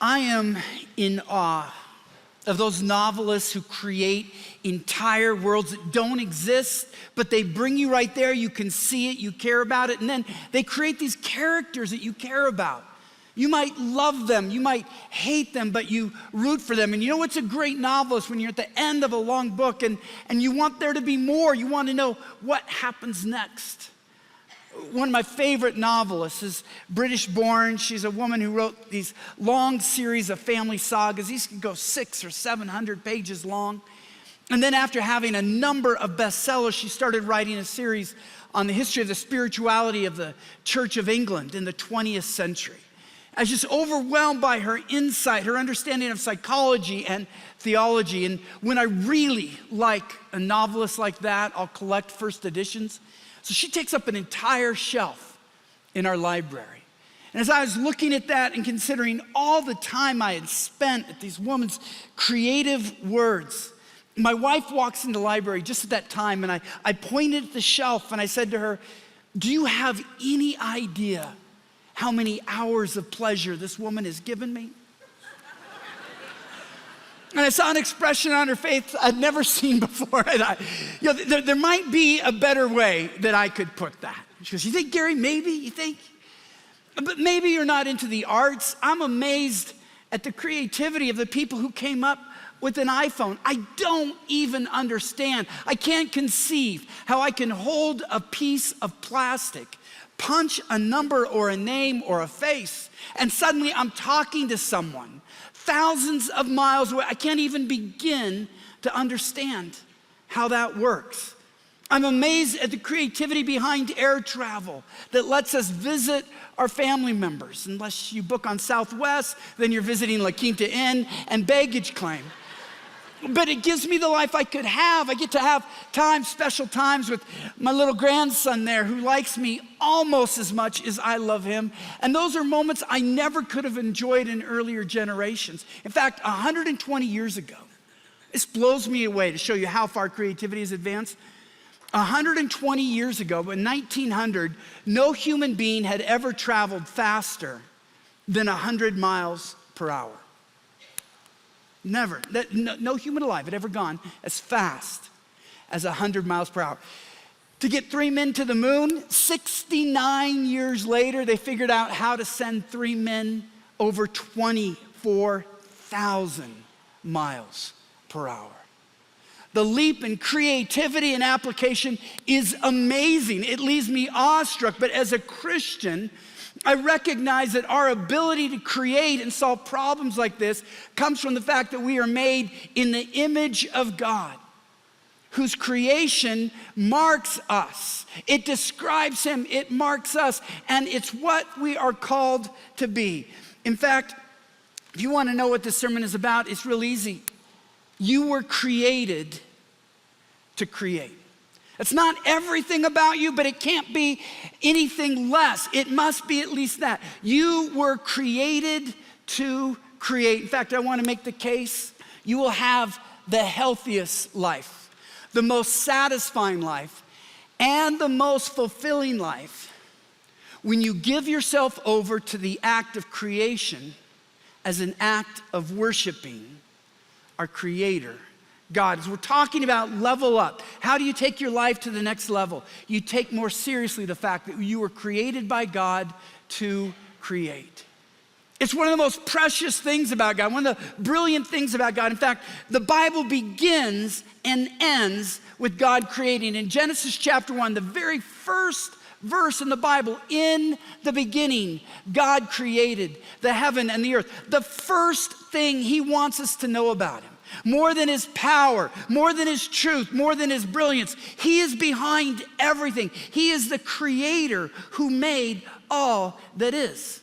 I am in awe of those novelists who create entire worlds that don't exist, but they bring you right there. You can see it, you care about it, and then they create these characters that you care about. You might love them, you might hate them, but you root for them. And you know what's a great novelist when you're at the end of a long book and you want there to be more, you want to know what happens next. One of my favorite novelists is British-born. She's a woman who wrote these long series of family sagas. These can go 600 or 700 pages long. And then after having a number of bestsellers, she started writing a series on the history of the spirituality of the Church of England in the 20th century. I was just overwhelmed by her insight, her understanding of psychology and theology. And when I really like a novelist like that, I'll collect first editions. So she takes up an entire shelf in our library. And as I was looking at that and considering all the time I had spent at these women's creative words, my wife walks into the library just at that time, and I pointed at the shelf and I said to her, "Do you have any idea how many hours of pleasure this woman has given me?" And I saw an expression on her face I'd never seen before. And there might be a better way that I could put that. She goes, "You think, Gary, maybe? You think? But maybe you're not into the arts." I'm amazed at the creativity of the people who came up with an iPhone. I don't even understand. I can't conceive how I can hold a piece of plastic, punch a number or a name or a face, and suddenly I'm talking to someone thousands of miles away. I can't even begin to understand how that works. I'm amazed at the creativity behind air travel that lets us visit our family members. Unless you book on Southwest, then you're visiting La Quinta Inn and baggage claim. But it gives me the life I could have. I get to have special times with my little grandson there who likes me almost as much as I love him. And those are moments I never could have enjoyed in earlier generations. In fact, 120 years ago, this blows me away to show you how far creativity has advanced. 120 years ago, in 1900, no human being had ever traveled faster than 100 miles per hour. Never. No human alive had ever gone as fast as 100 miles per hour. To get 3 men to the moon, 69 years later, they figured out how to send 3 men over 24,000 miles per hour. The leap in creativity and application is amazing. It leaves me awestruck, but as a Christian, I recognize that our ability to create and solve problems like this comes from the fact that we are made in the image of God, whose creation marks us. It describes him, it marks us, and it's what we are called to be. In fact, if you want to know what this sermon is about, it's real easy. You were created to create. It's not everything about you, but it can't be anything less. It must be at least that. You were created to create. In fact, I want to make the case you will have the healthiest life, the most satisfying life, and the most fulfilling life when you give yourself over to the act of creation as an act of worshiping our Creator, God. As we're talking about level up, how do you take your life to the next level? You take more seriously the fact that you were created by God to create. It's one of the most precious things about God, one of the brilliant things about God. In fact, the Bible begins and ends with God creating. In Genesis chapter 1, the very first verse in the Bible, in the beginning, God created the heaven and the earth. The first thing he wants us to know about him, more than his power, more than his truth, more than his brilliance, he is behind everything. He is the creator who made all that is.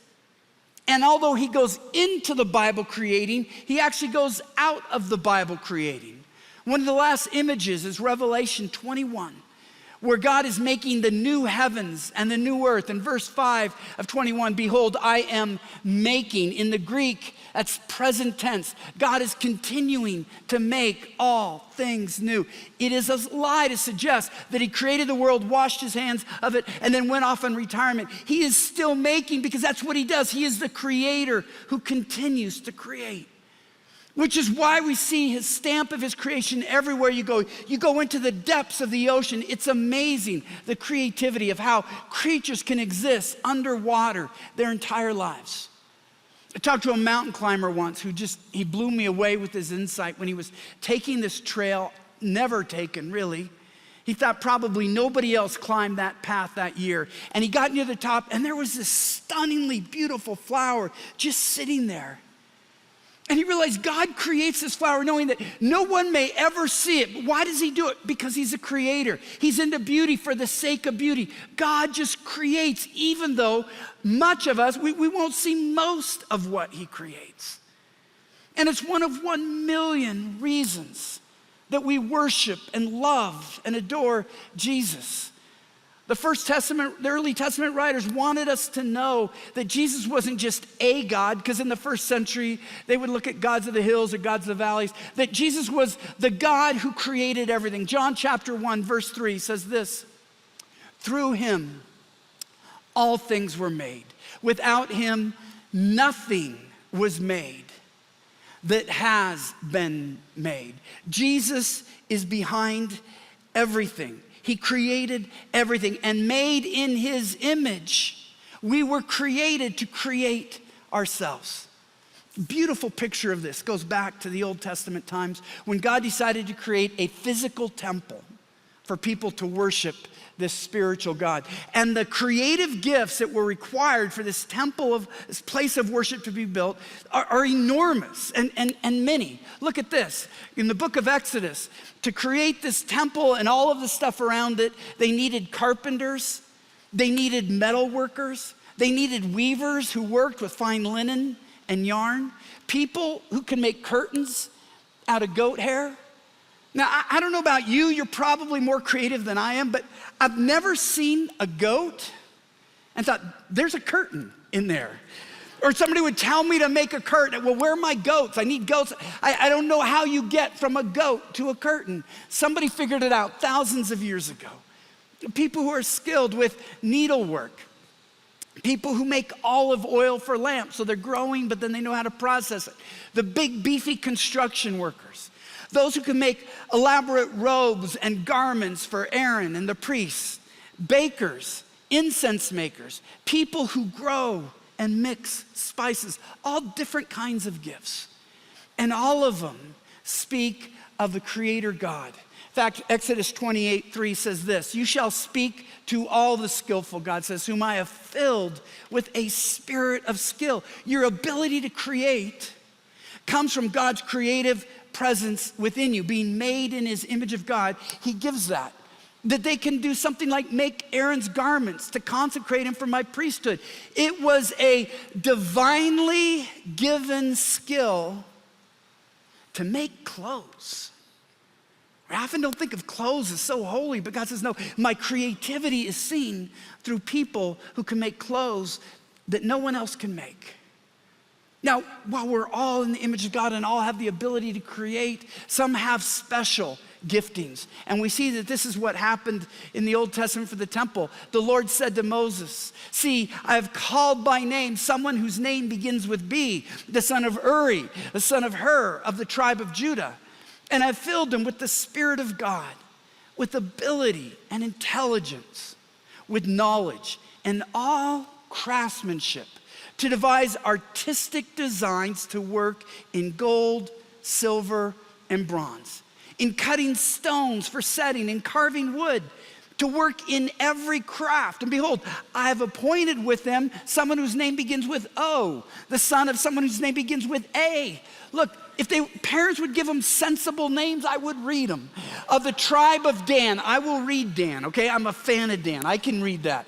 And although he goes into the Bible creating, he actually goes out of the Bible creating. One of the last images is Revelation 21, where God is making the new heavens and the new earth. In verse 5 of 21, behold, I am making. In the Greek, that's present tense. God is continuing to make all things new. It is a lie to suggest that he created the world, washed his hands of it, and then went off on retirement. He is still making, because that's what he does. He is the creator who continues to create. Which is why we see his stamp of his creation everywhere you go. You go into the depths of the ocean. It's amazing, the creativity of how creatures can exist underwater their entire lives. I talked to a mountain climber once he blew me away with his insight when he was taking this trail, never taken really. He thought probably nobody else climbed that path that year. And he got near the top, and there was this stunningly beautiful flower just sitting there. And he realized God creates this flower knowing that no one may ever see it. But why does he do it? Because he's a creator. He's into beauty for the sake of beauty. God just creates, even though much of us, we won't see most of what he creates. And it's one of 1 million reasons that we worship and love and adore Jesus. The early Testament writers wanted us to know that Jesus wasn't just a God, because in the first century, they would look at gods of the hills or gods of the valleys, that Jesus was the God who created everything. John chapter 1, verse 3 says this, through him, all things were made. Without him, nothing was made that has been made. Jesus is behind everything. He created everything, and made in his image. We were created to create ourselves. Beautiful picture of this goes back to the Old Testament times when God decided to create a physical temple for people to worship this spiritual God. And the creative gifts that were required for this temple, of this place of worship to be built, are enormous and many. Look at this. In the book of Exodus, to create this temple and all of the stuff around it, they needed carpenters, they needed metal workers, they needed weavers who worked with fine linen and yarn, people who can make curtains out of goat hair. Now, I don't know about you, you're probably more creative than I am, but I've never seen a goat and thought, there's a curtain in there. Or somebody would tell me to make a curtain. Well, where are my goats? I need goats. I don't know how you get from a goat to a curtain. Somebody figured it out thousands of years ago. People who are skilled with needlework. People who make olive oil for lamps, so they're growing, but then they know how to process it. The big, beefy construction workers. Those who can make elaborate robes and garments for Aaron and the priests. Bakers, incense makers, people who grow and mix spices, all different kinds of gifts. And all of them speak of the Creator God. In fact, Exodus 28:3 says this, you shall speak to all the skillful, God says, whom I have filled with a spirit of skill. Your ability to create comes from God's creative presence within you, being made in his image of God. He gives that they can do something like make Aaron's garments to consecrate him for my priesthood. It was a divinely given skill to make clothes. I often don't think of clothes as so holy, but God says, no, my creativity is seen through people who can make clothes that no one else can make. Now, while we're all in the image of God and all have the ability to create, some have special giftings. And we see that this is what happened in the Old Testament for the temple. The Lord said to Moses, see, I have called by name someone whose name begins with B, the son of Uri, the son of Hur, of the tribe of Judah. And I've filled him with the Spirit of God, with ability and intelligence, with knowledge and all craftsmanship, to devise artistic designs to work in gold, silver, and bronze, in cutting stones for setting, in carving wood, to work in every craft. And behold, I have appointed with them someone whose name begins with O, the son of someone whose name begins with A. Look, if parents would give them sensible names, I would read them. Of the tribe of Dan, I will read Dan, okay? I'm a fan of Dan, I can read that.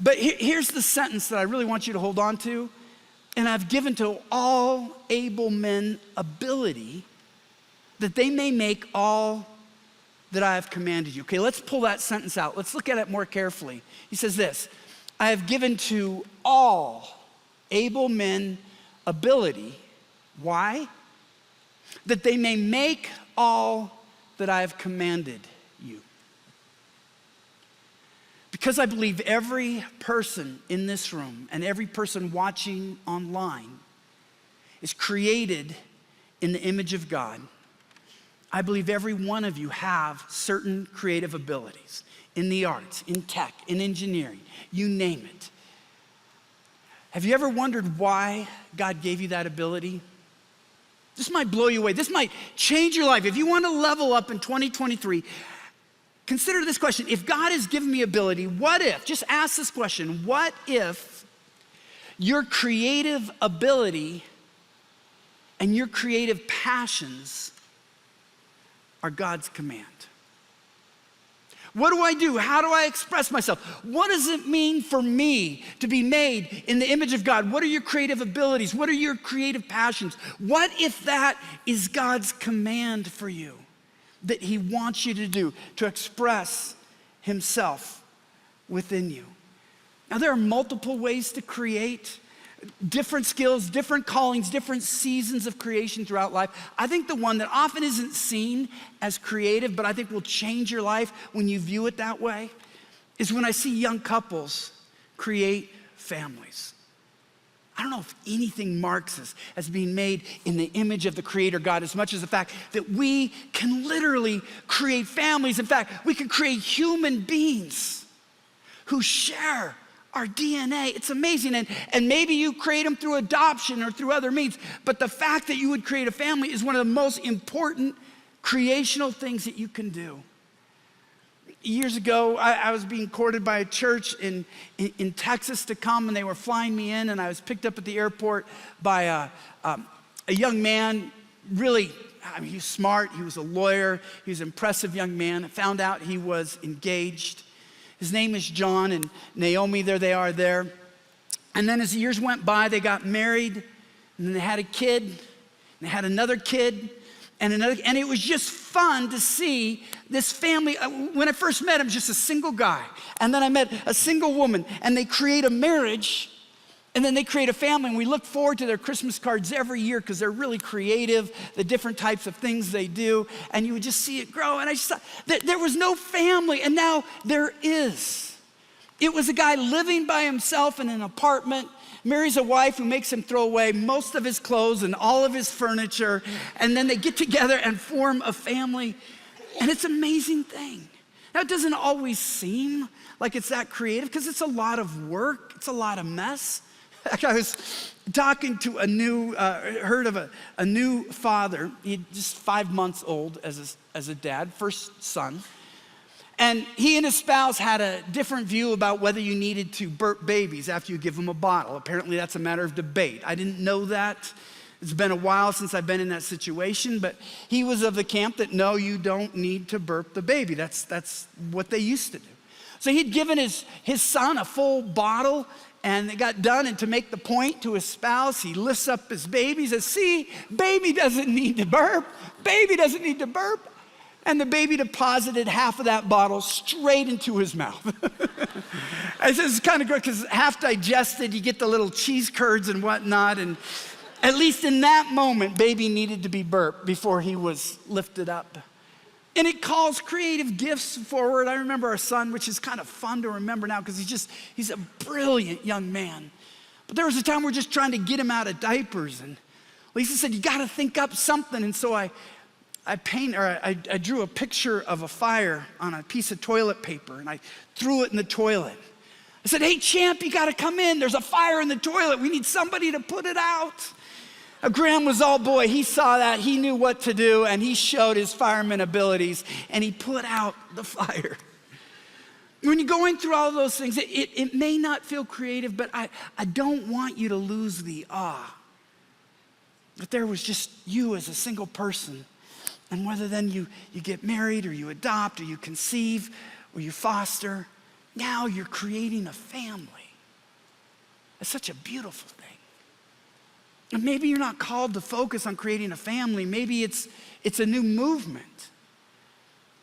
But here's the sentence that I really want you to hold on to. And I've given to all able men ability that they may make all that I have commanded you. Okay, let's pull that sentence out. Let's look at it more carefully. He says this, I have given to all able men ability. Why? That they may make all that I have commanded you. Because I believe every person in this room and every person watching online is created in the image of God, I believe every one of you have certain creative abilities in the arts, in tech, in engineering, you name it. Have you ever wondered why God gave you that ability? This might blow you away. This might change your life. If you want to level up in 2023, consider this question. If God has given me ability, what if, just ask this question, what if your creative ability and your creative passions are God's command? What do I do? How do I express myself? What does it mean for me to be made in the image of God? What are your creative abilities? What are your creative passions? What if that is God's command for you that he wants you to do, to express himself within you? Now, there are multiple ways to create, different skills, different callings, different seasons of creation throughout life. I think the one that often isn't seen as creative, but I think will change your life when you view it that way, is when I see young couples create families. I don't know if anything marks us as being made in the image of the Creator God as much as the fact that we can literally create families. In fact, we can create human beings who share our DNA. It's amazing. And maybe you create them through adoption or through other means, but the fact that you would create a family is one of the most important creational things that you can do. Years ago, I was being courted by a church in Texas to come, and they were flying me in, and I was picked up at the airport by a young man, really, I mean, he was smart, he was a lawyer, he was an impressive young man. I found out he was engaged. His name is John, and Naomi, there they are there. And then as the years went by, they got married, and then they had a kid, and they had another kid, and it was just fun to see this family. When I first met him, just a single guy, and then I met a single woman, and they create a marriage, and then they create a family, and we look forward to their Christmas cards every year because they're really creative, the different types of things they do, and you would just see it grow. And I just thought that there was no family, and now there is. It was a guy living by himself in an apartment, marries a wife who makes him throw away most of his clothes and all of his furniture, and then they get together and form a family, and it's an amazing thing. Now, it doesn't always seem like it's that creative because it's a lot of work, it's a lot of mess. I was talking to heard of a new father. He's just 5 months old as a dad, first son. And he and his spouse had a different view about whether you needed to burp babies after you give them a bottle. Apparently that's a matter of debate. I didn't know that. It's been a while since I've been in that situation, but he was of the camp that no, you don't need to burp the baby. That's what they used to do. So he'd given his son a full bottle, and they got done, and to make the point to his spouse, he lifts up his baby, says, see, baby doesn't need to burp. Baby doesn't need to burp. And the baby deposited half of that bottle straight into his mouth. I said, it's kind of good because half digested, you get the little cheese curds and whatnot, and at least in that moment, baby needed to be burped before he was lifted up. And it calls creative gifts forward. I remember our son, which is kind of fun to remember now because he's a brilliant young man. But there was a time we're just trying to get him out of diapers. And Lisa said, you got to think up something. And so I drew a picture of a fire on a piece of toilet paper, and I threw it in the toilet. I said, hey, champ, you got to come in. There's a fire in the toilet. We need somebody to put it out. Graham was all boy. He saw that. He knew what to do, and he showed his fireman abilities, and he put out the fire. When you're going through all of those things, it may not feel creative, but I don't want you to lose the awe that there was just you as a single person. And whether then you get married or you adopt or you conceive or you foster, now you're creating a family. It's such a beautiful thing. And maybe you're not called to focus on creating a family. Maybe it's a new movement.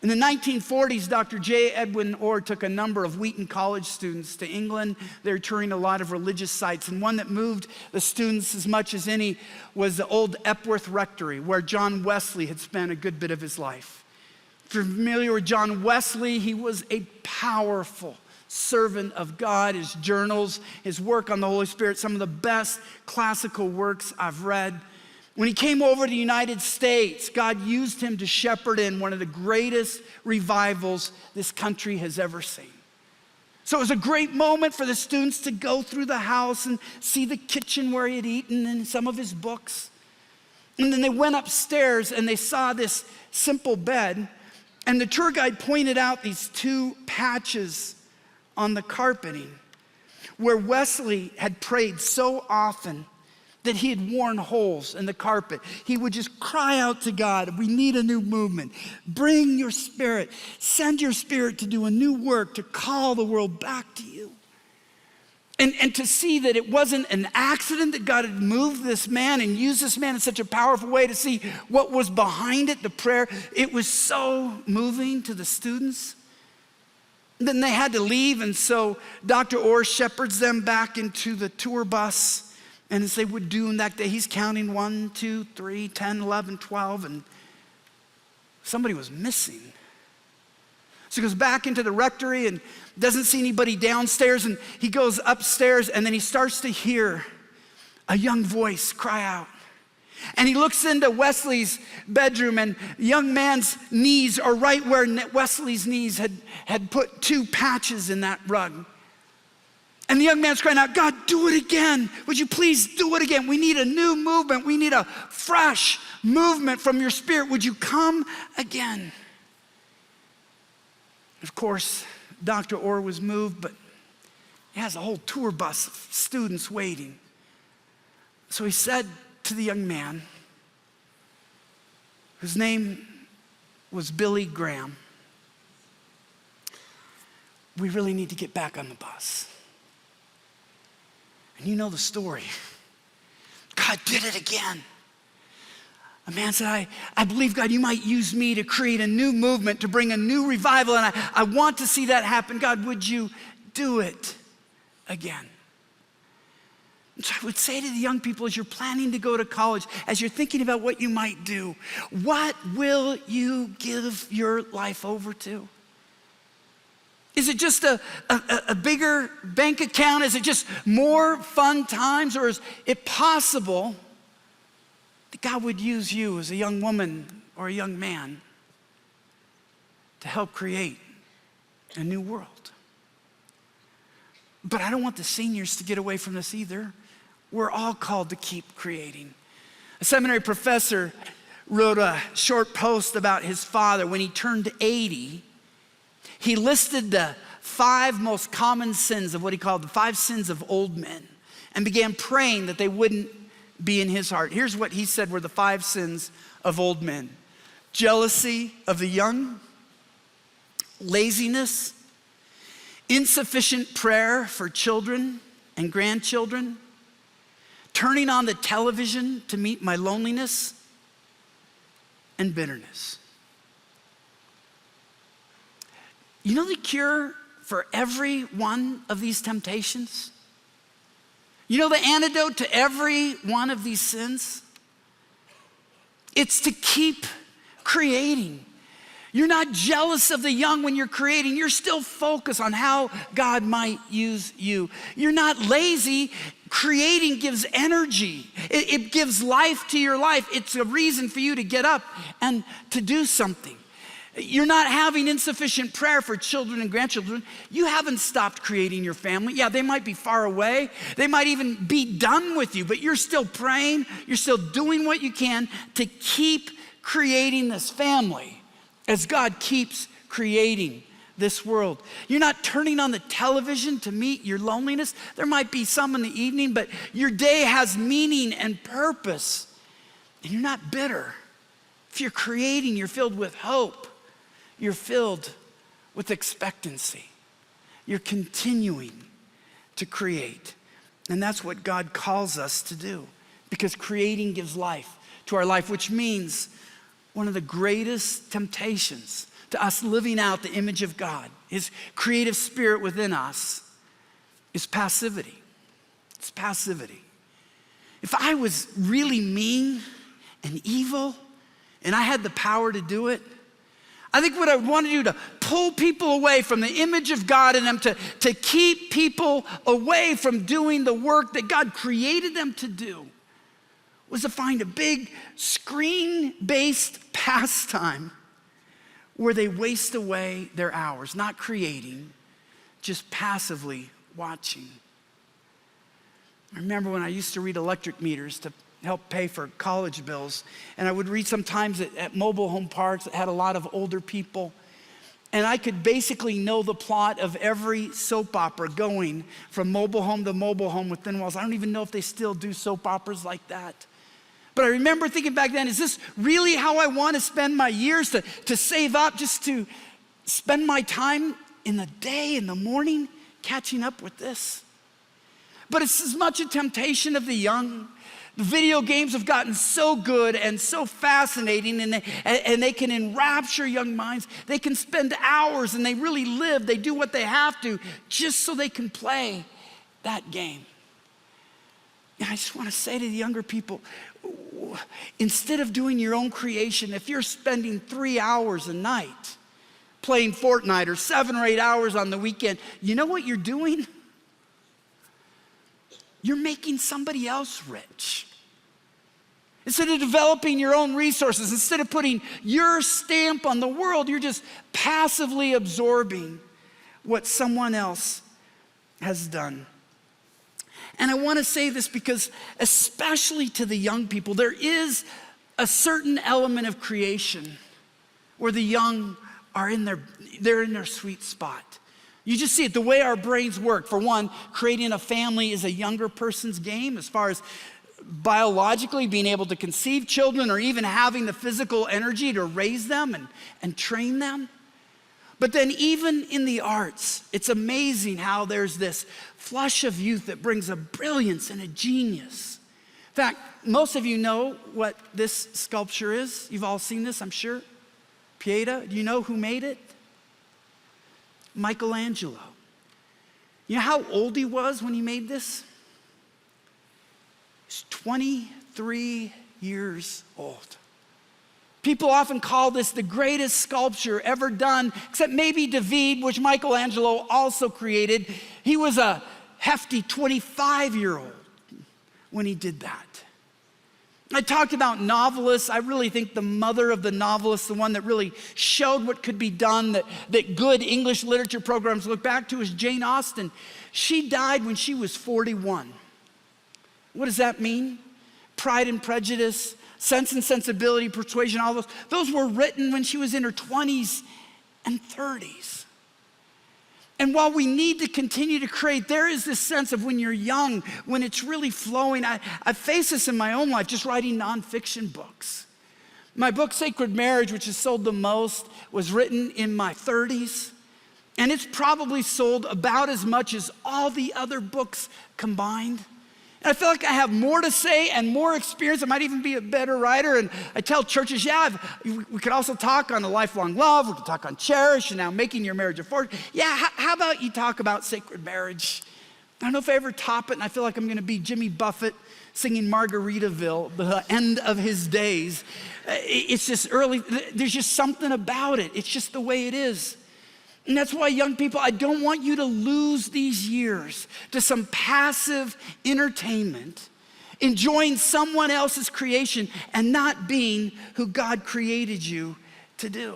In the 1940s, Dr. J. Edwin Orr took a number of Wheaton College students to England. They were touring a lot of religious sites, and one that moved the students as much as any was the old Epworth Rectory, where John Wesley had spent a good bit of his life. If you're familiar with John Wesley, he was a powerful servant of God. His journals, his work on the Holy Spirit, some of the best classical works I've read. When he came over to the United States, God used him to shepherd in one of the greatest revivals this country has ever seen. So it was a great moment for the students to go through the house and see the kitchen where he had eaten and some of his books. And then they went upstairs and they saw this simple bed, and the tour guide pointed out these two patches on the carpeting where Wesley had prayed so often that he had worn holes in the carpet. He would just cry out to God, we need a new movement. Bring your Spirit. Send your Spirit to do a new work, to call the world back to you. And to see that it wasn't an accident that God had moved this man and used this man in such a powerful way, to see what was behind it, the prayer. It was so moving to the students. Then they had to leave, and so Dr. Orr shepherds them back into the tour bus. And as they would do in that day, he's counting 1, 2, 3, 10, 11, 12, and somebody was missing. So he goes back into the rectory and doesn't see anybody downstairs, and he goes upstairs, and then he starts to hear a young voice cry out. And he looks into Wesley's bedroom, and the young man's knees are right where Wesley's knees had put two patches in that rug. And the young man's crying out, God, do it again. Would you please do it again? We need a new movement. We need a fresh movement from your Spirit. Would you come again? Of course, Dr. Orr was moved, but he has a whole tour bus of students waiting. So he said to the young man, whose name was Billy Graham, we really need to get back on the bus. And you know the story. God did it again. A man said, I believe, God, you might use me to create a new movement, to bring a new revival, and I want to see that happen. God, would you do it again? And so I would say to the young people, as you're planning to go to college, as you're thinking about what you might do, what will you give your life over to? Is it just a bigger bank account? Is it just more fun times? Or is it possible that God would use you as a young woman or a young man to help create a new world? But I don't want the seniors to get away from this either. We're all called to keep creating. A seminary professor wrote a short post about his father. When he turned 80, he listed the 5 most common sins of what he called the 5 sins of old men, and began praying that they wouldn't be in his heart. Here's what he said were the 5 sins of old men: jealousy of the young, laziness, insufficient prayer for children and grandchildren, turning on the television to meet my loneliness, and bitterness. You know the cure for every one of these temptations? You know the antidote to every one of these sins? It's to keep creating. You're not jealous of the young when you're creating. You're still focused on how God might use you. You're not lazy. Creating gives energy. It gives life to your life. It's a reason for you to get up and to do something. You're not having insufficient prayer for children and grandchildren. You haven't stopped creating your family. Yeah, they might be far away. They might even be done with you, but you're still praying. You're still doing what you can to keep creating this family as God keeps creating this world. You're not turning on the television to meet your loneliness. There might be some in the evening, but your day has meaning and purpose. And you're not bitter. If you're creating, you're filled with hope. You're filled with expectancy. You're continuing to create. And that's what God calls us to do, because creating gives life to our life, which means one of the greatest temptations to us living out the image of God, his creative spirit within us, is passivity. It's passivity. If I was really mean and evil and I had the power to do it, I think what I would want to do to pull people away from the image of God in them, to keep people away from doing the work that God created them to do, was to find a big screen-based pastime where they waste away their hours, not creating, just passively watching. I remember when I used to read electric meters to help pay for college bills, and I would read sometimes at mobile home parks that had a lot of older people, and I could basically know the plot of every soap opera going from mobile home to mobile home with thin walls. I don't even know if they still do soap operas like that. But I remember thinking back then, is this really how I want to spend my years, to save up just to spend my time in the day, in the morning, catching up with this? But it's as much a temptation of the young. The video games have gotten so good and so fascinating, and they can enrapture young minds. They can spend hours, and they really live. They do what they have to just so they can play that game. And I just want to say to the younger people, instead of doing your own creation, if you're spending 3 hours a night playing Fortnite or 7 or 8 hours on the weekend, you know what you're doing? You're making somebody else rich. Instead of developing your own resources, instead of putting your stamp on the world, you're just passively absorbing what someone else has done. And I want to say this because, especially to the young people, there is a certain element of creation where the young are in their sweet spot. You just see it, the way our brains work. For one, creating a family is a younger person's game as far as biologically being able to conceive children or even having the physical energy to raise them and train them. But then even in the arts, it's amazing how there's this flush of youth that brings a brilliance and a genius. In fact, most of you know what this sculpture is. You've all seen this, I'm sure. Pieta, do you know who made it? Michelangelo. You know how old he was when he made this? He's 23 years old. People often call this the greatest sculpture ever done, except maybe David, which Michelangelo also created. He was a hefty 25-year-old when he did that. I talked about novelists. I really think the mother of the novelists, the one that really showed what could be done, that good English literature programs look back to, is Jane Austen. She died when she was 41. What does that mean? Pride and Prejudice, Sense and Sensibility, Persuasion, all those were written when she was in her 20s and 30s. And while we need to continue to create, there is this sense of when you're young, when it's really flowing. I face this in my own life, just writing nonfiction books. My book, Sacred Marriage, which has sold the most, was written in my 30s. And it's probably sold about as much as all the other books combined. And I feel like I have more to say and more experience. I might even be a better writer. And I tell churches, we could also talk on a lifelong love. We could talk on cherish and now making your marriage a fortune. How about you talk about sacred marriage? I don't know if I ever top it, and I feel like I'm going to be Jimmy Buffett singing Margaritaville, the end of his days. It's just early. There's just something about it. It's just the way it is. And that's why, young people, I don't want you to lose these years to some passive entertainment, enjoying someone else's creation and not being who God created you to do.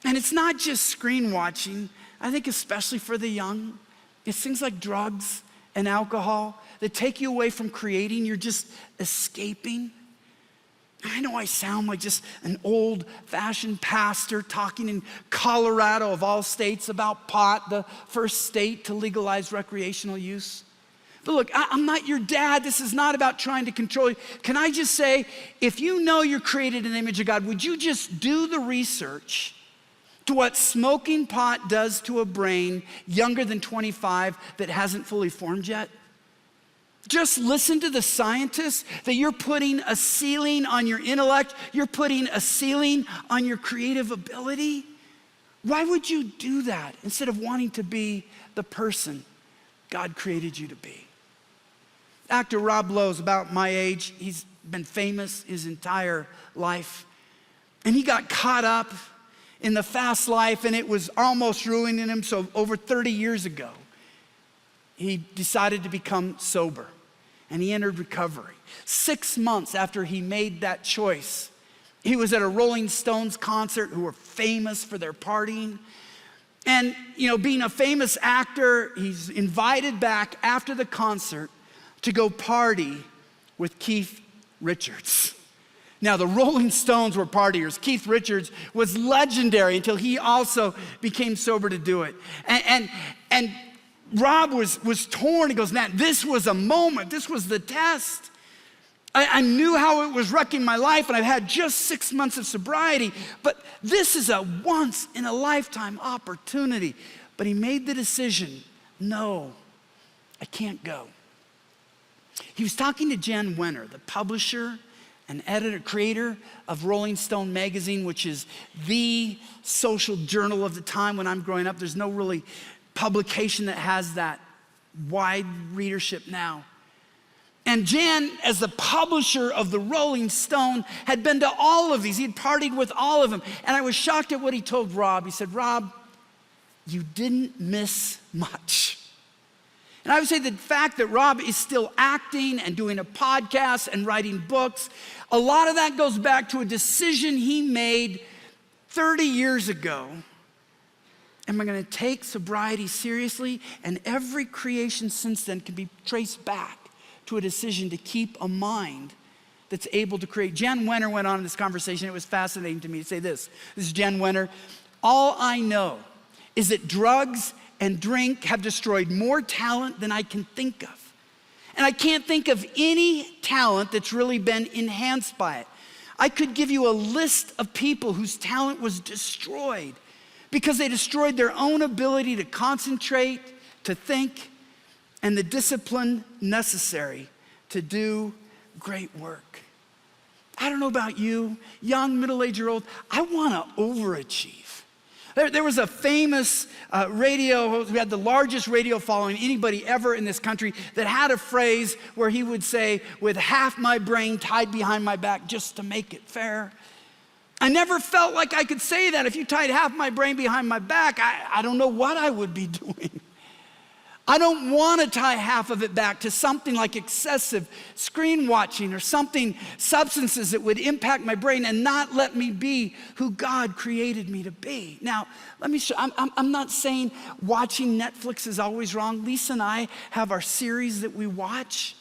And it's not just screen watching. I think especially for the young, it's things like drugs and alcohol that take you away from creating. You're just escaping. I know I sound like just an old-fashioned pastor talking in Colorado of all states about pot, the first state to legalize recreational use. But look, I'm not your dad. This is not about trying to control you. Can I just say, if you know you're created in the image of God, would you just do the research to what smoking pot does to a brain younger than 25 that hasn't fully formed yet? Just listen to the scientists that you're putting a ceiling on your intellect. You're putting a ceiling on your creative ability. Why would you do that instead of wanting to be the person God created you to be? Actor Rob Lowe is about my age. He's been famous his entire life. And he got caught up in the fast life, and it was almost ruining him. So over 30 years ago, he decided to become sober, and he entered recovery. 6 months after he made that choice, he was at a Rolling Stones concert, who were famous for their partying. And, being a famous actor, he's invited back after the concert to go party with Keith Richards. Now, the Rolling Stones were partiers. Keith Richards was legendary until he also became sober to do it. And Rob was torn. He goes, man, this was a moment. This was the test. I knew how it was wrecking my life, and I've had just 6 months of sobriety, but this is a once-in-a-lifetime opportunity. But he made the decision, no, I can't go. He was talking to Jan Wenner, the publisher and editor, creator of Rolling Stone magazine, which is the social journal of the time when I'm growing up. There's no really publication that has that wide readership now. And Jan, as the publisher of the Rolling Stone, had been to all of these. He had partied with all of them. And I was shocked at what he told Rob. He said, Rob, you didn't miss much. And I would say the fact that Rob is still acting and doing a podcast and writing books, a lot of that goes back to a decision he made 30 years ago. Am I going to take sobriety seriously? And every creation since then can be traced back to a decision to keep a mind that's able to create. Jan Wenner went on in this conversation. It was fascinating to me to say this. This is Jan Wenner. All I know is that drugs and drink have destroyed more talent than I can think of. And I can't think of any talent that's really been enhanced by it. I could give you a list of people whose talent was destroyed because they destroyed their own ability to concentrate, to think, and the discipline necessary to do great work. I don't know about you, young, middle-aged, or old, I want to overachieve. There was a famous radio host who had the largest radio following anybody ever in this country that had a phrase where he would say, with half my brain tied behind my back just to make it fair. I never felt like I could say that. If you tied half my brain behind my back, I don't know what I would be doing. I don't want to tie half of it back to something like excessive screen watching or substances that would impact my brain and not let me be who God created me to be. Now, let me show, I'm not saying watching Netflix is always wrong. Lisa and I have our series that we watch.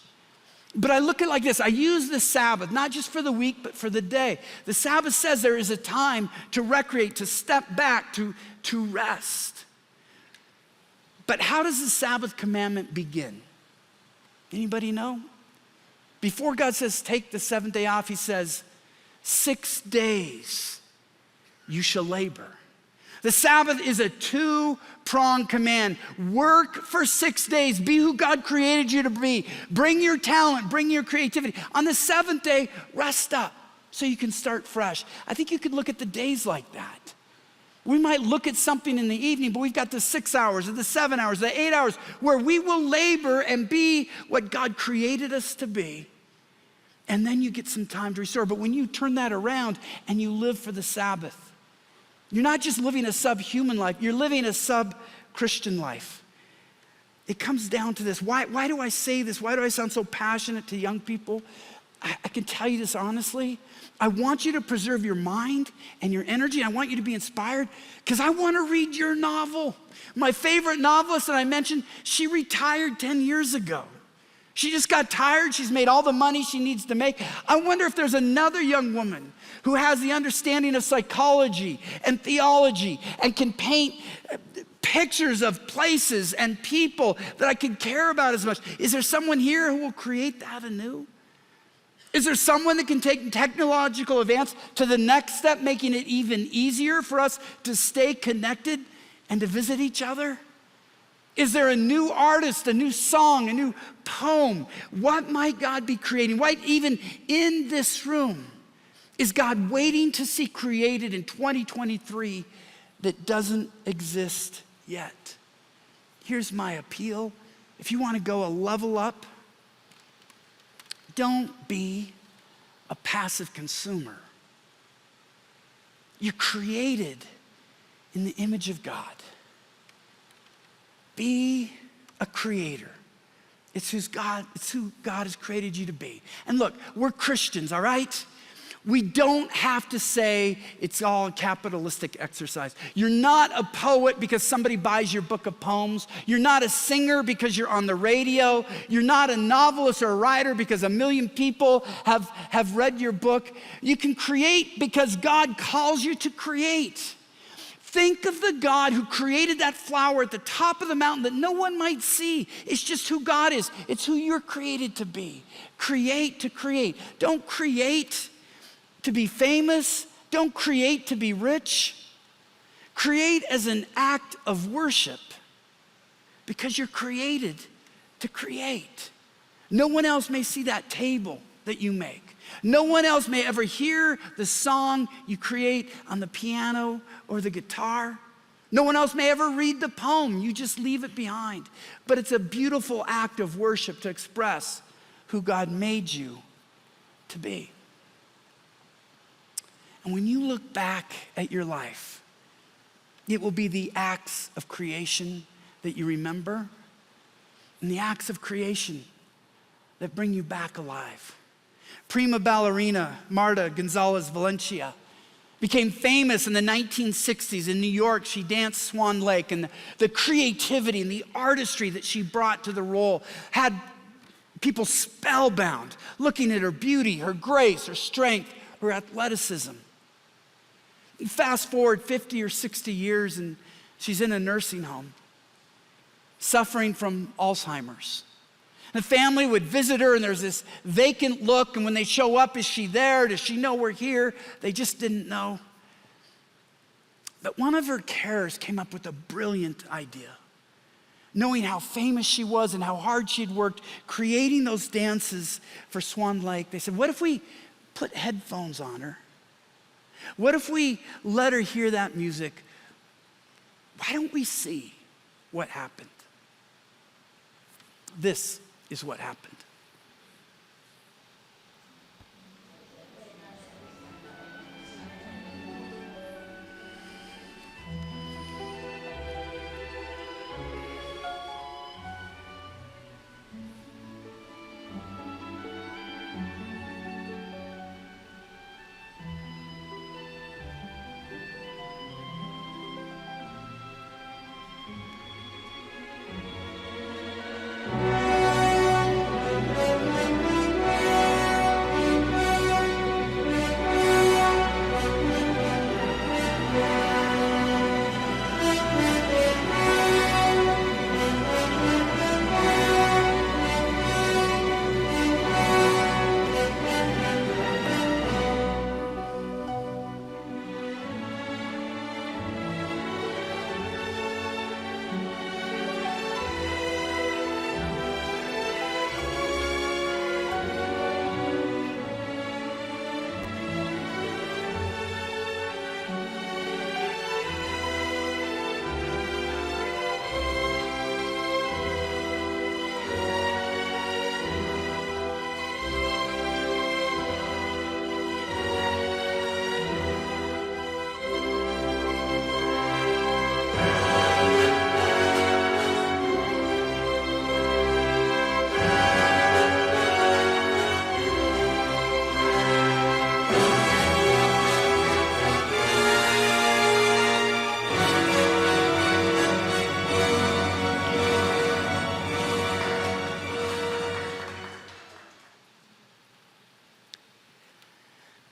But I look at it like this. I use the Sabbath, not just for the week, but for the day. The Sabbath says there is a time to recreate, to step back, to rest. But how does the Sabbath commandment begin? Anybody know? Before God says take the seventh day off, he says 6 days you shall labor. The Sabbath is a two-pronged command. Work for 6 days. Be who God created you to be. Bring your talent, bring your creativity. On the seventh day, rest up so you can start fresh. I think you could look at the days like that. We might look at something in the evening, but we've got the 6 hours or the 7 hours, the 8 hours where we will labor and be what God created us to be. And then you get some time to restore. But when you turn that around and you live for the Sabbath, you're not just living a subhuman life, you're living a sub-Christian life. It comes down to this. Why do I say this? Why do I sound so passionate to young people? I can tell you this honestly. I want you to preserve your mind and your energy. I want you to be inspired because I want to read your novel. My favorite novelist that I mentioned, she retired 10 years ago. She just got tired. She's made all the money she needs to make. I wonder if there's another young woman who has the understanding of psychology and theology and can paint pictures of places and people that I could care about as much. Is there someone here who will create that anew? Is there someone that can take technological advance to the next step, making it even easier for us to stay connected and to visit each other? Is there a new artist, a new song, a new poem? What might God be creating? What even in this room is God waiting to see created in 2023 that doesn't exist yet. Here's my appeal. If you want to go a level up, don't be a passive consumer. You're created in the image of God. Be a creator. It's who God has created you to be. And look, we're Christians, all right? We don't have to say it's all a capitalistic exercise. You're not a poet because somebody buys your book of poems. You're not a singer because you're on the radio. You're not a novelist or a writer because 1 million people have read your book. You can create because God calls you to create. Think of the God who created that flower at the top of the mountain that no one might see. It's just who God is. It's who you're created to be. Create to create. Don't create to be famous. Don't create to be rich. Create as an act of worship because you're created to create. No one else may see that table that you make. No one else may ever hear the song you create on the piano or the guitar. No one else may ever read the poem. You just leave it behind. But it's a beautiful act of worship to express who God made you to be. And when you look back at your life, it will be the acts of creation that you remember and the acts of creation that bring you back alive. Prima ballerina Marta Gonzalez Valencia became famous in the 1960s in New York. She danced Swan Lake, and the creativity and the artistry that she brought to the role had people spellbound, looking at her beauty, her grace, her strength, her athleticism. Fast forward 50 or 60 years, and she's in a nursing home, suffering from Alzheimer's. The family would visit her, and there's this vacant look, and when they show up, is she there? Does she know we're here? They just didn't know. But one of her carers came up with a brilliant idea. Knowing how famous she was and how hard she'd worked creating those dances for Swan Lake, they said, what if we put headphones on her? What if we let her hear that music? Why don't we see what happened? This is what happened.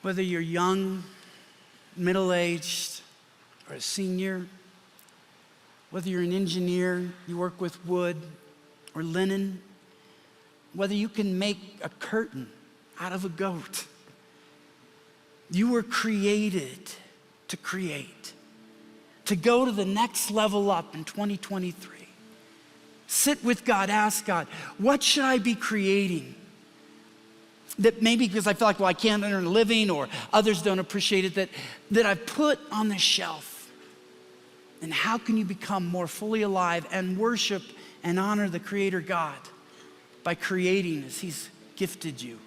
Whether you're young, middle-aged, or a senior, whether you're an engineer, you work with wood or linen, whether you can make a curtain out of a goat, you were created to create, to go to the next level up in 2023. Sit with God, ask God, what should I be creating? That maybe because I feel like, well, I can't earn a living or others don't appreciate it, that I've put on the shelf. And how can you become more fully alive and worship and honor the Creator God? By creating as He's gifted you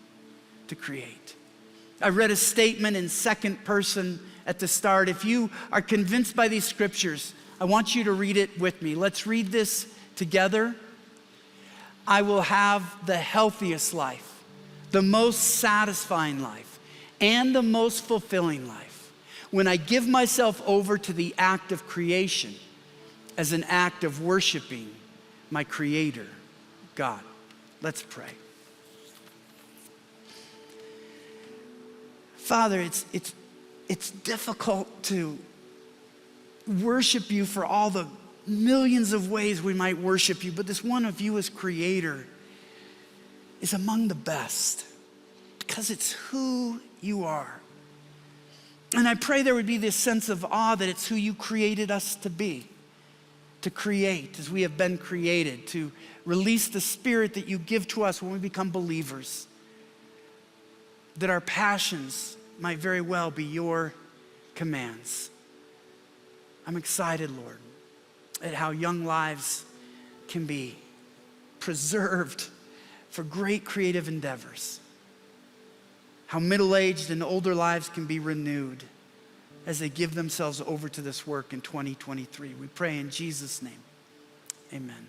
to create. I read a statement in second person at the start. If you are convinced by these scriptures, I want you to read it with me. Let's read this together. I will have the healthiest life, the most satisfying life, and the most fulfilling life when I give myself over to the act of creation as an act of worshiping my Creator, God. Let's pray. Father, it's difficult to worship you for all the millions of ways we might worship you, but this one of you as Creator is among the best because it's who you are. And I pray there would be this sense of awe that it's who you created us to be, to create as we have been created, to release the Spirit that you give to us when we become believers, that our passions might very well be your commands. I'm excited, Lord, at how young lives can be preserved for great creative endeavors, how middle-aged and older lives can be renewed as they give themselves over to this work in 2023. We pray in Jesus' name, amen.